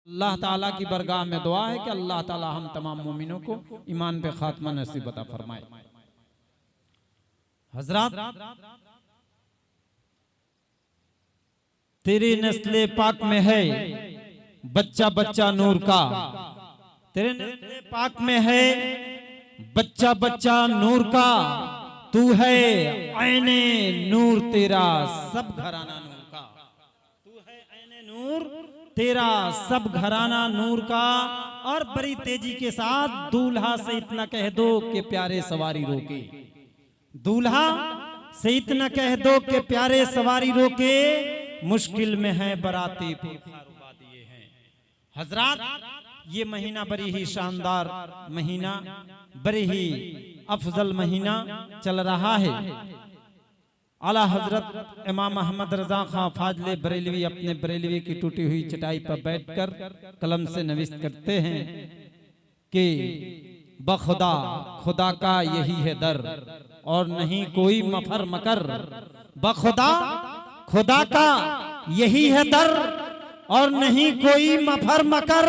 अल्लाह ताला की बरगाह में दुआ है कि अल्लाह ताला हम तमाम मोमिनों को ईमान पे खात्मा नसीब अता फरमाए। हजरत, तेरी नस्ले पाक में है बच्चा बच्चा नूर का, तेरे नस्ले पाक में है बच्चा बच्चा नूर का, तू है ऐने नूर तेरा सब घराना नूर का, तू है ऐने नूर तेरा सब घराना नूर का। और बड़ी तेजी के साथ दूल्हा से इतना कह दो कि प्यारे सवारी रोके, दूल्हा से इतना कह दो कि प्यारे सवारी रोके, मुश्किल में है बराती पुरखा दिए हैं। हजरात, ये महीना बड़ी ही शानदार महीना, बड़ी ही अफजल महीना चल रहा है। आला हजरत इमाम अहमद रजा खां फाजले बरेलवी अपने बरेलवी की टूटी हुई चटाई पर बैठकर कलम से नविश्त करते हैं कि बखुदा खुदा का यही है दर और नहीं कोई मफर मकर, बखुदा खुदा का यही है दर और नहीं कोई मफर मकर,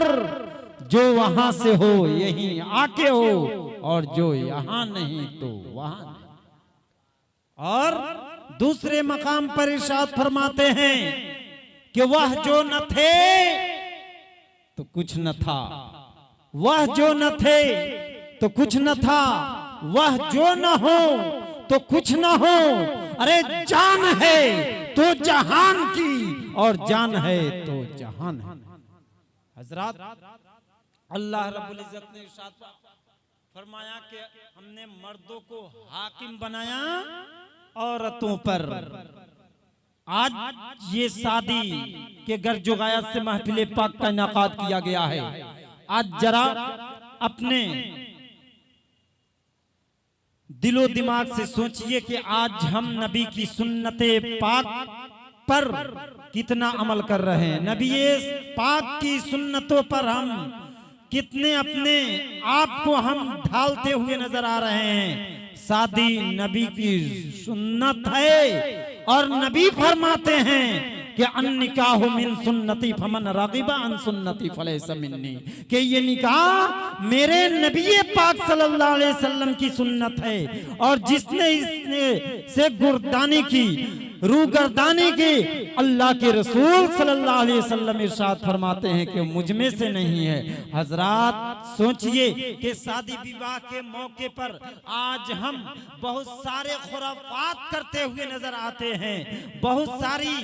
जो वहां से हो यहीं आके हो और जो यहां नहीं तो वहां नहीं। और दूसरे मकाम पर इरशाद फरमाते हैं कि वह जो न थे तो कुछ न था, वह जो न थे तो कुछ न था, वह जो न हो तो कुछ न हो, अरे जान है तो जहान की और जान है तो जहान है। हजरत, अल्लाह रब्बुल इज्जत ने इरशाद फरमाया कि हमने मर्दों को हाकिम बनाया औरतों पर। आज ये शादी के घर जुगायत से महफिल पाक का इनाकाद किया गया है। आज जरा अपने दिलो दिमाग से सोचिए कि आज हम नबी की सुन्नते पाक पर कितना अमल कर रहे हैं, नबी पाक की सुन्नतों पर हम कितने अपने आप को हम ढालते हुए नजर आ रहे हैं। शादी नबी की सुन्नत है और नबी फरमाते हैं कि अन्निकाहु मिन सुन्नती फमन रागिबा अन सुन्नती फलैसा मिन्नी, कि ये निकाह मेरे नबी पाक सल्लल्लाहु अलैहि वसल्लम की सुन्नत है और जिसने इसने से गुरदानी की रूगर्दानी की, अल्लाह के रसूल सल्लल्लाहु अलैहि वसल्लम इरशाद फरमाते हैं कि मुझ में से नहीं है। हजरात, सोचिए कि शादी विवाह के मौके पर आज हम बहुत सारे खुराफात करते हुए नजर आते हैं, बहुत सारी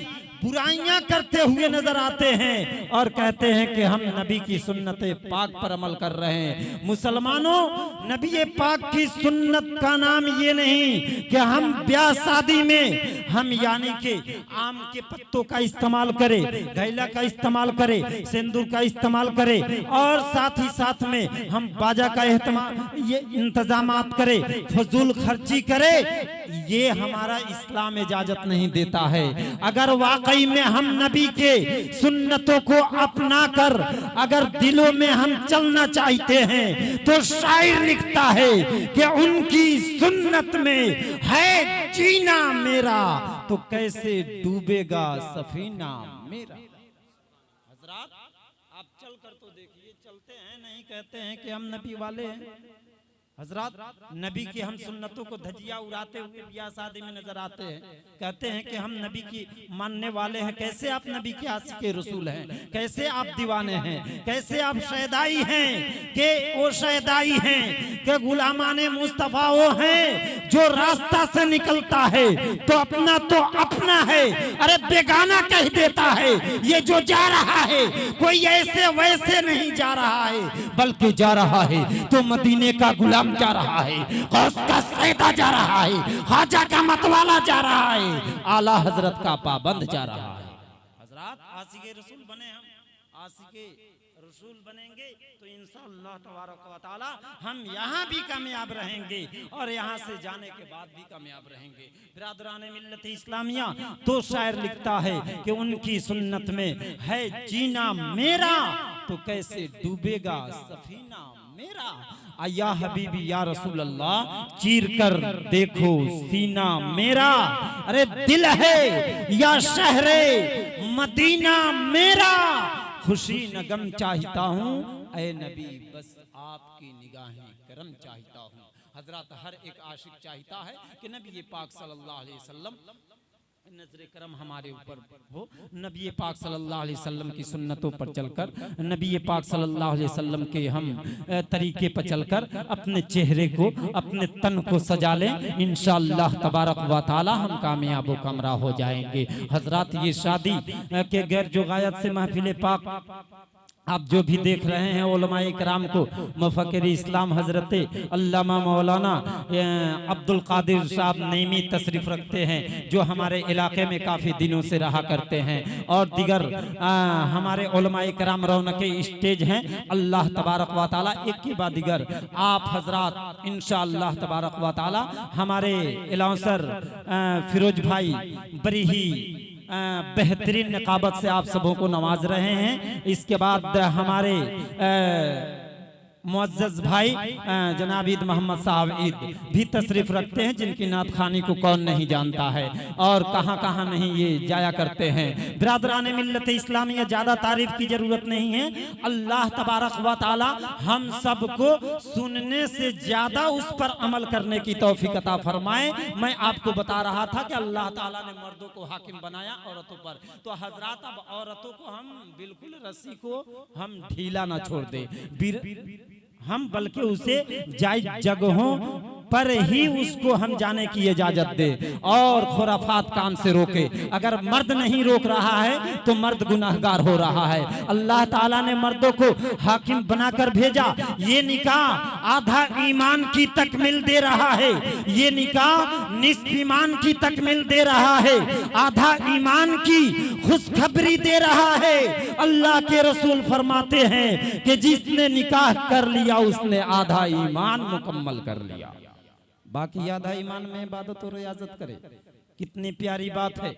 बुराइयां करते हुए नजर आते हैं और कहते हैं कि हम नबी की सुन्नते पाक पर अमल कर रहे हैं। मुसलमानों, नबी पाक की सुन्नत का नाम ये नहीं कि हम ब्याह शादी में हम यानी कि आम के पत्तों का इस्तेमाल करें, घैला का इस्तेमाल करें, सिंदूर का इस्तेमाल करें और साथ ही साथ में हम बाजा का ये इंतजामात करें, फजूल खर्ची करें। ये हमारा इस्लाम इजाजत नहीं देता है। अगर वाकई में हम नबी के सुन्नतों को अपना कर अगर दिलों में हम चलना चाहते हैं तो शायर लिखता है कि उनकी सुन्नत में है जीना मेरा तो कैसे डूबेगा सफीना मेरा। हजरात, आप चल कर तो देखिए, चलते हैं नहीं कहते हैं कि हम नबी वाले हैं। हजरात, नबी की हम सुन्नतों को धजिया उड़ाते हुए ब्याह शादी में नजर आते हैं, कहते हैं कि हम नबी की मानने वाले हैं। कैसे आप नबी के आशिक़े रसूल हैं, कैसे आप दीवाने हैं, कैसे आप शहदाई हैं कि वो शहदाई हैं कि गुलामाने मुस्तफा वो हैं जो रास्ता से निकलता है तो अपना है, अरे बेगाना कह देता है। ये जो जा रहा है कोई ऐसे वैसे नहीं जा रहा है बल्कि जा रहा है तो मदीने का गुलाम जा रहा है, गौस का सैदा जा रहा है, ख्वाजा का मतवाला जा रहा है, आला हजरत का पाबंद जा रहा है। हजरत, आशिक़े रसूल बने, हम आशिक़े रसूल बनेंगे तो इंशाअल्लाह तबारक व तआला हम यहाँ भी कामयाब रहेंगे और यहाँ से जाने के बाद भी कामयाब रहेंगे। बिरादरान मिल्लत इस्लामिया, तो शायर लिखता है कि उनकी सुन्नत में है जीना मेरा तो कैसे डूबेगा सफीना मेरा। या हबीबी या रसूल अल्लाह, चीर कर देखो सीना मेरा, अरे दिल है या शहरे मदीना मेरा, खुशी न गम चाहता हूँ, ऐ नबी बस आपकी निगाहें करम चाहता हूँ। हजरत हर एक आशिक चाहता है कि नबी पाक सल्लल्लाहु अलैहि वसल्लम नजर करम हमारे ऊपर हो, नबी पाक सल्लल्लाहु अलैहि वसल्लम की सुन्नतों पर चलकर, नबी पाक सल्लल्लाहु अलैहि वसल्लम के हम तरीके पर चलकर अपने चेहरे को, अपने तन को सजा लें। इंशाअल्लाह तबारक व तआला हम कामयाब व कामराह हो जाएंगे। हजरत ये शादी के गैर जो गायत से महफिल पाक आप जो भी देख रहे हैं, उलमाए किराम को मुफक्किर इस्लाम हजरत अल्लामा मौलाना अब्दुल कादिर साहब नईमी तशरीफ रखते हैं, जो हमारे इलाके में काफ़ी दिनों से रहा करते हैं, और दिगर हमारे उलमाए किराम रौनक स्टेज हैं। अल्लाह तबारक व तआला एक के बाद दिगर आप हजरात इंशाअल्लाह तबारक व तआला हमारे इलांसर फिरोज भाई बड़ी ही बेहतरीन निकाबत से आप सबों को नवाज रहे हैं। इसके बाद हमारे मुअज़्ज़ज़ भाई जनाब ईद मोहम्मद साहब ईद भी तशरीफ रखते हैं, जिनकी नात खानी को कौन नहीं जानता है और कहाँ कहाँ नहीं ये जाया करते हैं। बिरादरान मिल्लत इस्लामिया, ज़्यादा तारीफ की जरूरत नहीं है। अल्लाह तबारक व तआला हम सबको सुनने से ज़्यादा उस पर अमल करने की तौफीक अता फरमाए। मैं आपको बता रहा था कि अल्लाह ताला ने मर्दों को हाकिम बनाया औरतों पर, तो हजरात अब औरतों को हम बिल्कुल रस्सी को हम ढीला ना छोड़ दे, हम बल्कि उसे जायज जगहों पर ही उसको हम जाने की इजाजत दे और खुराफात काम से रोके। अगर मर्द नहीं रोक रहा है तो मर्द गुनाहगार हो रहा है। अल्लाह ताला ने मर्दों को हाकिम बनाकर भेजा। ये निकाह आधा ईमान की तकमील दे रहा है, ये निकाह निस्फ ईमान की तकमील दे रहा है, आधा ईमान की खुशखबरी दे रहा है। अल्लाह के रसूल फरमाते हैं कि जिसने निकाह कर लिया उसने आधा ईमान मुकम्मल कर लिया, बाकी आधा ईमान में इबादत और रियाजत करे। कितनी प्यारी बात है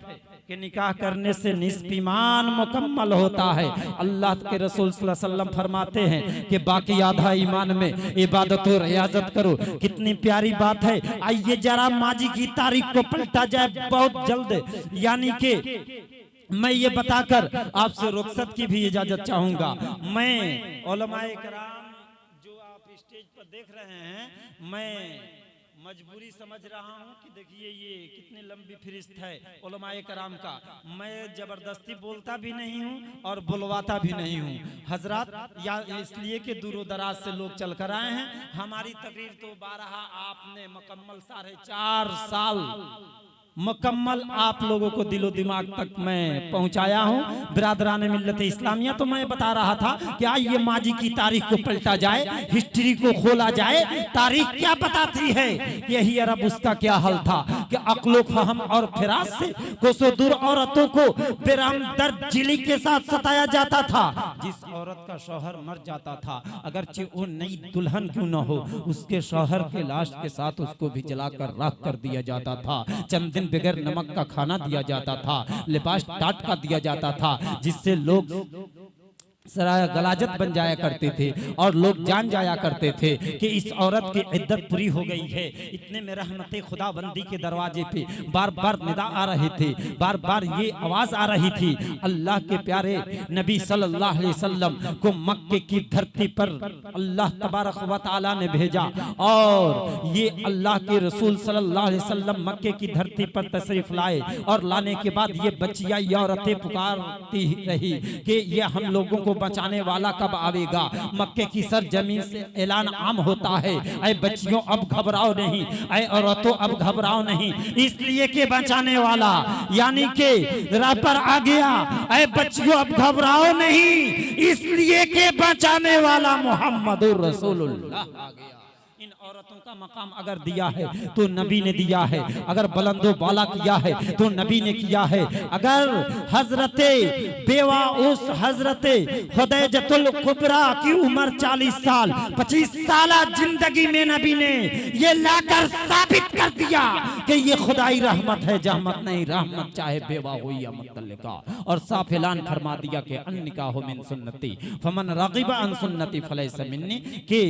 कि निकाह करने से निस्फ ईमान मुकम्मल होता है। अल्लाह के रसूल सल्लल्लाहु अलैहि वसल्लम फरमाते हैं कि बाकी आधा ईमान में इबादत और रियाजत करो। कितनी प्यारी बात है। आइए जरा माजी की तारीख को पलटा जाए बहुत जल्द, यानी कि मैं ये बताकर आपसे रुखसत की भी इजाजत चाहूंगा। मैं उलमाए किराम जो आप स्टेज पर देख रहे हैं, मैं मजबूरी समझ रहा हूँ कि देखिए ये कितनी लंबी फरिश्त है उलमाए कराम का। मैं जबरदस्ती बोलता भी नहीं हूँ और बुलवाता भी नहीं हूँ हजरात, या इसलिए कि दूर दराज से लोग चल कर आए हैं। हमारी तकरीर तो 12 आपने मुकम्मल 4.5 साल मुकम्मल आप लोगों को दिलो दिमाग तक मैं पहुंचाया हूं। बिरादरान मिल्लत इस्लामिया, तो मैं बता रहा था कि आइए माजी की तारीख को पलटा जाए, हिस्ट्री को खोला जाए। तारीख क्या बताती है, यही अरब उसका क्या हल था कि अक्लो फहम और फिराज से कोसों दूर औरतों को बेरहम दर्द जिली के साथ सताया जाता था। जिस औरत का शौहर मर जाता था, अगरचे वो नई दुल्हन क्यों न हो, उसके शौहर के लाश के साथ उसको भी जलाकर राख कर दिया जाता था। चंद दिन बगैर नमक का खाना दिया जाता था, लिबास टाट का दिया जाता था, जिससे लोग सराय गलाजत बन जाया करते थे और लोग जान जाया करते थे कि इस औरत की इद्दत पूरी हो गई है। इतने में रहमत खुदाबंदी के दरवाजे पे बार बार निदा आ रहे थे, बार बार ये आवाज आ रही थी। अल्लाह के प्यारे नबी सल्लल्लाहु अलैहि वसल्लम को मक्के की धरती पर अल्लाह तबारक व तआला ने भेजा और ये अल्लाह के रसूल सल्लल्लाहु अलैहि वसल्लम मक्के की धरती पर तशरीफ लाए और लाने के बाद ये बच्चियां ये औरतें पुकारती रही कि ये हम लोगों को बचाने वाला कब आवेगा। मक्के की सरजमीन से ऐलान आम होता है, ऐ बच्चियों अब घबराओ नहीं, ऐ औरतों अब घबराओ नहीं, इसलिए कि बचाने वाला यानी कि राह पर आ गया। ऐ बच्चियों अब घबराओ नहीं, इसलिए कि बचाने वाला मोहम्मदुर रसूलुल्लाह आ गया। इन औरतों का मकाम अगर दिया है तो नबी ने दिया है, अगर बुलंदो बाला किया है तो नबी ने किया है। अगर हजरते बेवा उस हजरते खुदैजतुल कुबरा की उम्र 40 साल 25 साल जिंदगी में नबी ने ये लाकर साबित कर दिया कि ये खुदाई रहमत है, जहमत नहीं। रहमत चाहे बेवा हो या मुतल्लिका, और साफ ऐलान फरमा दिया कि अन निकाह मिन सुन्नती फमन रगिबा अन सुन्नती फलैसा मिन्नी, कि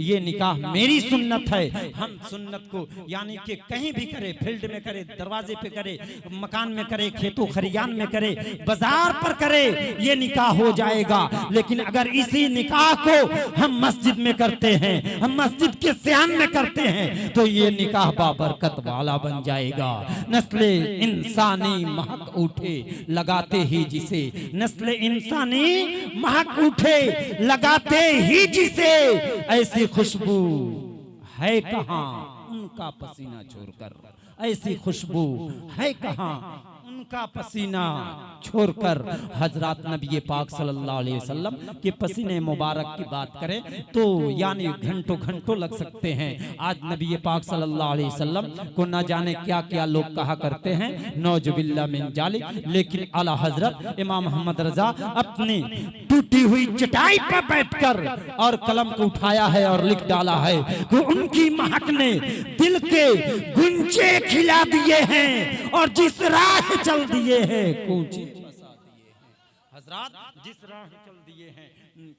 ये निकाह मेरी मेरी सुन्नत है। हम सुन्नत को यानी कि कहीं भी करे, फील्ड में करे, दरवाजे पे करे, मकान में करे, खेतों खरियान में करे, बाजार पर करे, ये निकाह हो जाएगा। लेकिन अगर इसी निकाह को हम मस्जिद में करते हैं, हम मस्जिद के सियान में करते हैं, तो ये निकाह बाबरकत वाला बन जाएगा। नस्ले इंसानी महक उठे लगाते ही जिसे, नस्ले इंसानी महक उठे लगाते ही जिसे, ऐसी खुशबू है कहाँ उनका पसीना छोड़कर, ऐसी खुशबू है कहाँ उनका पसीना छोड़कर। हजरत नबी पाक सल्लल्लाहु अलैहि वसल्लम के पसीने मुबारक की बात करें तो यानी घंटों घंटों लग सकते हैं। आज नबी पाक सल्लल्लाहु अलैहि वसल्लम को न जाने क्या क्या लोग कहा करते हैं, नौजुबिल्लाह मिन जालिक, लेकिन आला हजरत इमाम मोहम्मद रजा अपनी टूटी हुई चटाई पर बैठकर और कलम को उठाया है और लिख डाला है कि उनकी महक ने दिल के गुंजे खिला दिए हैं और जिस राह चल दिए हैं कूचे बसा दिए हैं। हजरत जिस राह चल दिए हैं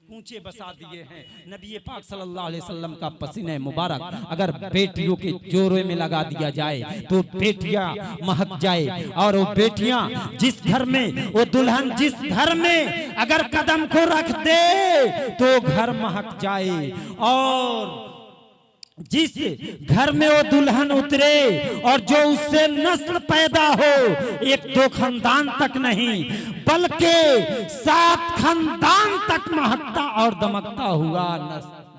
कूचे बसा दिए हैं। नबी पाक सल्लल्लाहु अलैहि वसल्लम का पसीने मुबारक अगर बेटियों के जोड़े में लगा दिया जाए तो बेटियां महक जाए, और वो बेटियां जिस घर में, वो दुल्हन जिस घर में अगर कदम को रख दे तो घर महक जाए। और जिस घर में वो दुल्हन उतरे और जो उससे नस्ल पैदा हो, एक दो खानदान तक नहीं बल्कि 7 खानदान तक महकता और दमकता हुआ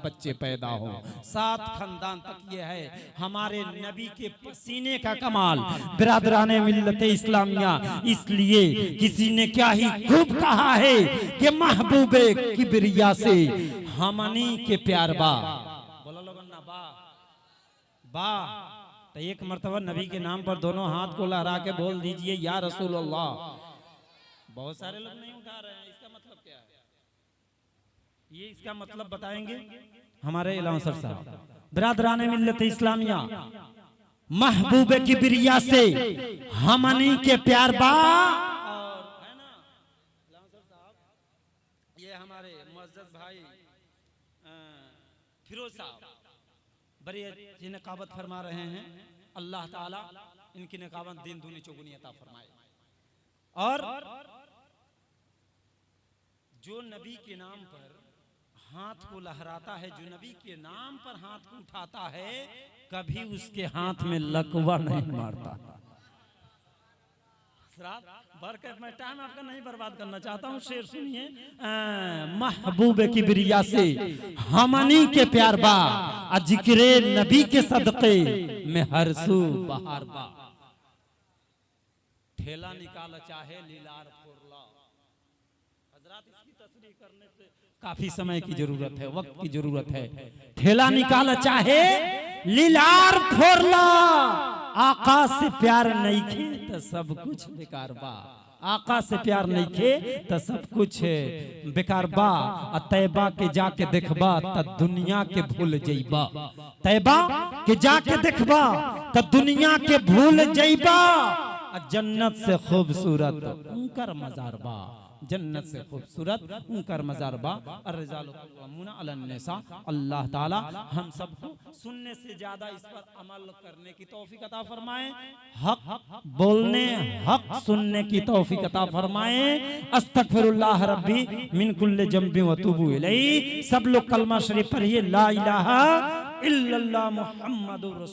बच्चे पैदा हो, 7 खानदान तक। ये है हमारे नबी के पसीने का कमाल। बिरादराने मिल्लत इस्लामिया, इसलिए किसी ने क्या ही खूब कहा है कि महबूबे किबरिया से हमनी के प्यार बा, वाह। तो एक मर्तबा नबी के नाम पर दोनों हाथ को लहरा के बोल दीजिए या रसूल अल्लाह। बहुत सारे लोग नहीं उठा रहे हैं, इसका मतलब क्या है? ये इसका मतलब बताएंगे हमारे इलांसर साहब। बिरादराने मिल्लत इस्लामिया, महबूबे की बिरिया से हमनी के प्यार बा, और है ना इलांसर साहब, ये हमारे मुअज्जज़ भाई फिरोज साहब बड़ी अच्छी नकाबत फरमा रहे हैं। अल्लाह ताला इनकी नकाबत दिन दूनी चौगुनी अता फरमाए। और जो नबी के नाम पर हाथ को लहराता है, जो नबी के नाम पर हाथ को उठाता है, कभी उसके हाथ में लकवा नहीं मारता। बरकत मैं टाइम आपका नहीं बर्बाद करना चाहता हूँ, शेर सुनिए। महबूबे की बिरिया से हमनी के प्यार बा, जिक्रे नबी के सदक़े में हर सू बहार बा। ठेला निकाला चाहे लीलार फोरला। हजरत इसकी तस्रीह करने से काफी समय की जरूरत है, वक्त की जरूरत है। ठेला निकाला चाहे लीलार फोरला, आका से प्यार नहीं खे तो सब कुछ बेकार बा। आका से प्यार नहीं खे तो सब कुछ बेकार बा। तैबा के जाके देखबा त दुनिया के भूल जइबा, तैबा के जाके देखबा त दुनिया के भूल जइबा। जन्नत से खूबसूरत उनकर मजार बा, जन्नत से खूबसूरत उनकर मजार बा। अल्लाह ताला हम सबको सुनने से ज्यादा इस पर अमल करने की तौफीक अता फरमाए, हक बोलने, हक सुनने की तौफीक अता फरमाए। अस्तगफिरुल्लाह रब्बी मिन कुल्li जम्बि व तुबू इलैहि। सब लोग कलमा शरीफ पढ़िए, ला इलाहा इल्लल्लाह मुहम्मदुर रसूल।